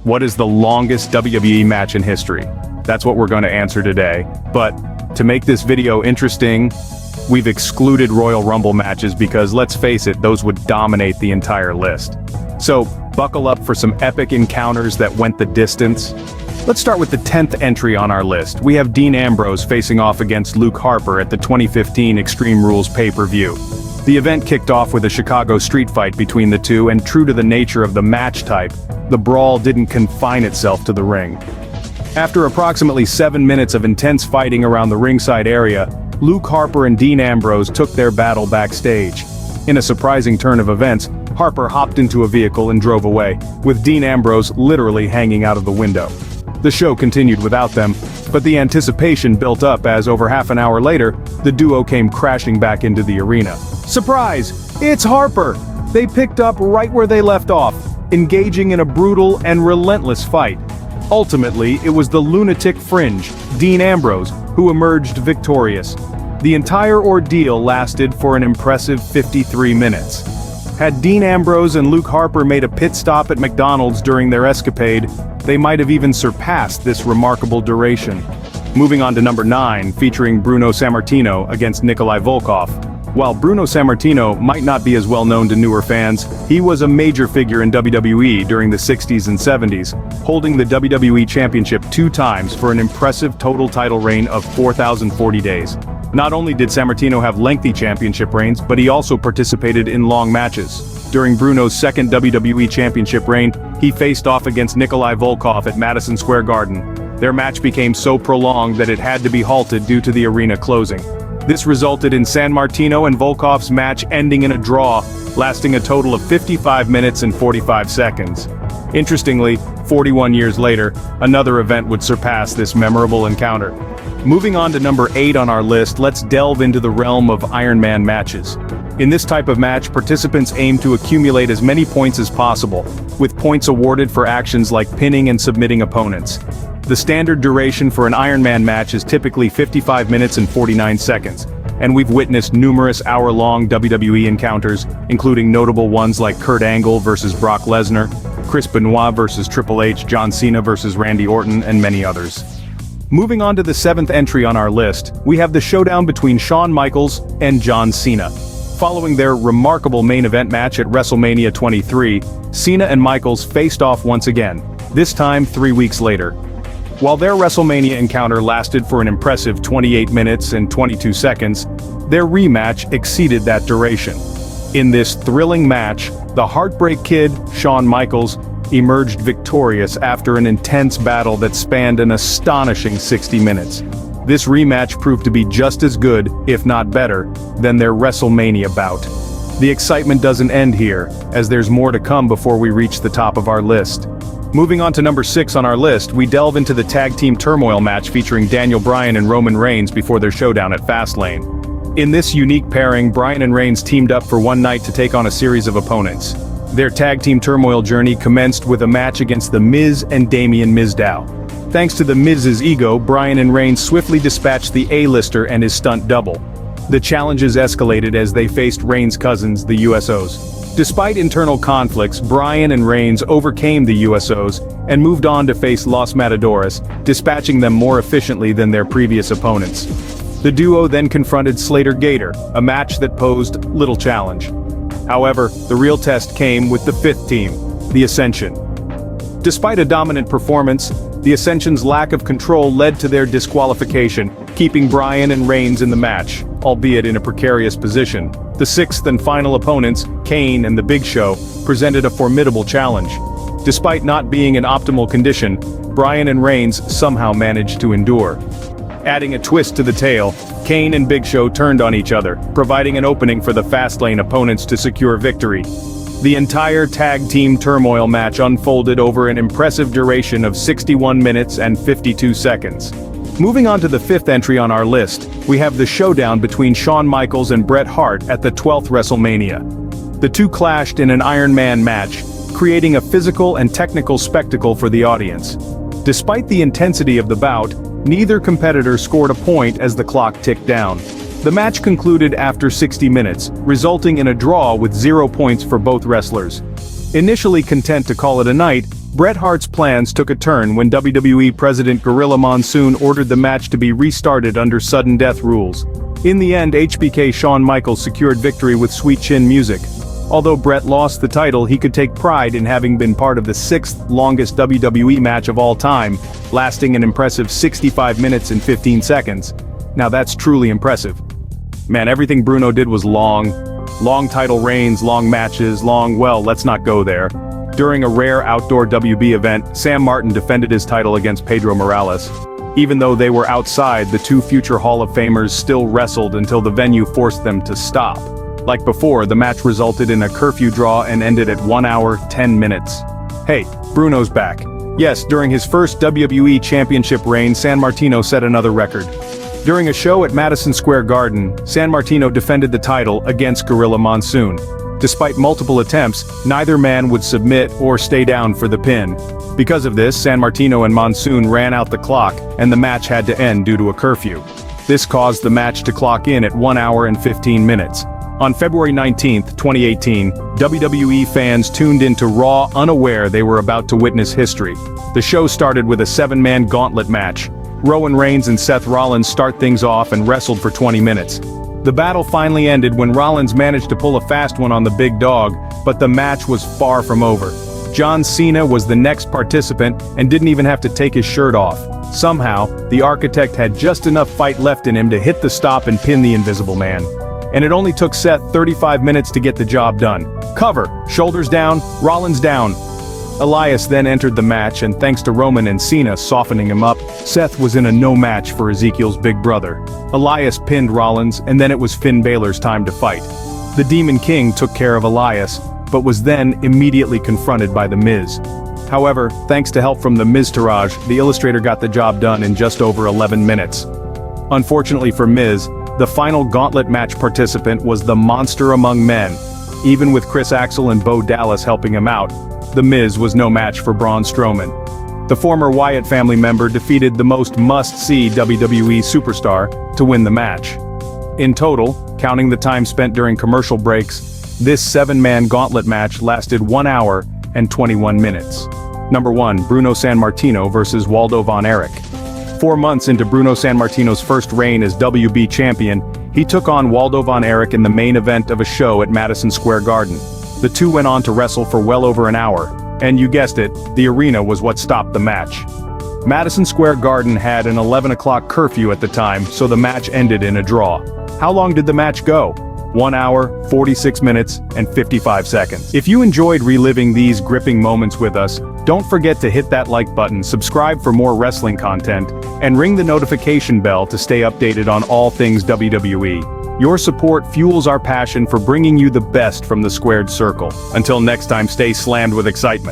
What is the longest WWE match in history? That's what we're going to answer today. But to make this video interesting, we've excluded Royal Rumble matches because, let's face it, those would dominate the entire list. So buckle up for some epic encounters that went the distance. Let's start with the 10th entry on our list. We have Dean Ambrose facing off against Luke Harper at the 2015 Extreme Rules pay-per-view. The event kicked off with a Chicago street fight between the two, and true to the nature of the match type, the brawl didn't confine itself to the ring. After approximately 7 minutes of intense fighting around the ringside area, Luke Harper and Dean Ambrose took their battle backstage. In a surprising turn of events, Harper hopped into a vehicle and drove away, with Dean Ambrose literally hanging out of the window. The show continued without them, but the anticipation built up as over half an hour later, the duo came crashing back into the arena. Surprise! It's Harper! They picked up right where they left off, engaging in a brutal and relentless fight. Ultimately, it was the lunatic fringe, Dean Ambrose, who emerged victorious. The entire ordeal lasted for an impressive 53 minutes. Had Dean Ambrose and Luke Harper made a pit stop at McDonald's during their escapade, they might have even surpassed this remarkable duration. Moving on to number 9, featuring Bruno Sammartino against Nikolai Volkov. While Bruno Sammartino might not be as well known to newer fans, he was a major figure in WWE during the 60s and 70s, holding the WWE Championship 2 times for an impressive total title reign of 4,040 days. Not only did Sammartino have lengthy championship reigns, but he also participated in long matches. During Bruno's second WWE Championship reign, he faced off against Nikolai Volkov at Madison Square Garden. Their match became so prolonged that it had to be halted due to the arena closing. This resulted in Sammartino and Volkov's match ending in a draw, lasting a total of 55 minutes and 45 seconds. Interestingly, 41 years later, another event would surpass this memorable encounter. Moving on to number 8 on our list, let's delve into the realm of Iron Man matches. In this type of match, participants aim to accumulate as many points as possible, with points awarded for actions like pinning and submitting opponents. The standard duration for an Iron Man match is typically 55 minutes and 49 seconds, and we've witnessed numerous hour-long WWE encounters, including notable ones like Kurt Angle versus Brock Lesnar, Chris Benoit versus Triple H, John Cena versus Randy Orton, and many others. Moving on to the 7th entry on our list, we have the showdown between Shawn Michaels and John Cena. Following their remarkable main event match at WrestleMania 23, Cena and Michaels faced off once again, this time 3 weeks later. While their WrestleMania encounter lasted for an impressive 28 minutes and 22 seconds, their rematch exceeded that duration. In this thrilling match, the Heartbreak Kid, Shawn Michaels, emerged victorious after an intense battle that spanned an astonishing 60 minutes. This rematch proved to be just as good, if not better, than their WrestleMania bout. The excitement doesn't end here, as there's more to come before we reach the top of our list. Moving on to number 6 on our list, we delve into the Tag Team Turmoil match featuring Daniel Bryan and Roman Reigns before their showdown at Fastlane. In this unique pairing, Bryan and Reigns teamed up for one night to take on a series of opponents. Their Tag Team Turmoil journey commenced with a match against The Miz and Damien Mizdow. Thanks to The Miz's ego, Bryan and Reigns swiftly dispatched the A-lister and his stunt double. The challenges escalated as they faced Reigns' cousins, the USOs. Despite internal conflicts, Bryan and Reigns overcame the USOs and moved on to face Los Matadores, dispatching them more efficiently than their previous opponents. The duo then confronted Slater Gator, a match that posed little challenge. However, the real test came with the 5th team, the Ascension. Despite a dominant performance, the Ascension's lack of control led to their disqualification, keeping Bryan and Reigns in the match, albeit in a precarious position. The 6th and final opponents, Kane and The Big Show, presented a formidable challenge. Despite not being in optimal condition, Bryan and Reigns somehow managed to endure. Adding a twist to the tale, Kane and Big Show turned on each other, providing an opening for the Fastlane opponents to secure victory. The entire Tag Team Turmoil match unfolded over an impressive duration of 61 minutes and 52 seconds. Moving on to the 5th entry on our list, we have the showdown between Shawn Michaels and Bret Hart at the 12th WrestleMania. The two clashed in an Iron Man match, creating a physical and technical spectacle for the audience. Despite the intensity of the bout, neither competitor scored a point as the clock ticked down. The match concluded after 60 minutes, resulting in a draw with 0 points for both wrestlers. Initially content to call it a night, Bret Hart's plans took a turn when WWE President Gorilla Monsoon ordered the match to be restarted under sudden death rules. In the end, HBK Shawn Michaels secured victory with Sweet Chin Music. Although Bret lost the title, he could take pride in having been part of the 6th longest WWE match of all time, lasting an impressive 65 minutes and 15 seconds. Now that's truly impressive. Man, everything Bruno did was long. Long title reigns, long matches, well, let's not go there. During a rare outdoor WB event, Sam Martin defended his title against Pedro Morales. Even though they were outside, the two future Hall of Famers still wrestled until the venue forced them to stop. Like before, the match resulted in a curfew draw and ended at 1 hour, 10 minutes. Hey, Bruno's back. Yes, during his first WWE Championship reign, San Martino set another record. During a show at Madison Square Garden, San Martino defended the title against Gorilla Monsoon. Despite multiple attempts, neither man would submit or stay down for the pin. Because of this, San Martino and Monsoon ran out the clock, and the match had to end due to a curfew. This caused the match to clock in at 1 hour and 15 minutes. On February 19, 2018, WWE fans tuned into Raw unaware they were about to witness history. The show started with a 7-man gauntlet match. Roman Reigns and Seth Rollins start things off and wrestled for 20 minutes. The battle finally ended when Rollins managed to pull a fast one on the big dog, but the match was far from over. John Cena was the next participant and didn't even have to take his shirt off. Somehow, the Architect had just enough fight left in him to hit the stop and pin the Invisible Man. And it only took Seth 35 minutes to get the job done. Cover, shoulders down, Rollins down. Elias then entered the match, and thanks to Roman and Cena softening him up, Seth was in a no match for Ezekiel's big brother. Elias pinned Rollins, and then it was Finn Balor's time to fight. The Demon King took care of Elias, but was then immediately confronted by The Miz. However, thanks to help from the Miztourage, the Illustrator got the job done in just over 11 minutes. Unfortunately for Miz, the final gauntlet match participant was the Monster Among Men. Even with Chris Axel and Bo Dallas helping him out, The Miz was no match for Braun Strowman. The former Wyatt family member defeated the most must-see WWE superstar to win the match. In total, counting the time spent during commercial breaks, this 7-man gauntlet match lasted 1 hour and 21 minutes. Number 1, Bruno Sammartino versus Waldo von Erich. 4 months into Bruno Sammartino's first reign as WB champion, he took on Waldo von Erich in the main event of a show at Madison Square Garden. The two went on to wrestle for well over an hour, and you guessed it, the arena was what stopped the match. Madison Square Garden had an 11 o'clock curfew at the time, so the match ended in a draw. How long did the match go? 1 hour, 46 minutes, and 55 seconds. If you enjoyed reliving these gripping moments with us, don't forget to hit that like button, subscribe for more wrestling content, and ring the notification bell to stay updated on all things WWE. Your support fuels our passion for bringing you the best from the squared circle. Until next time, stay slammed with excitement.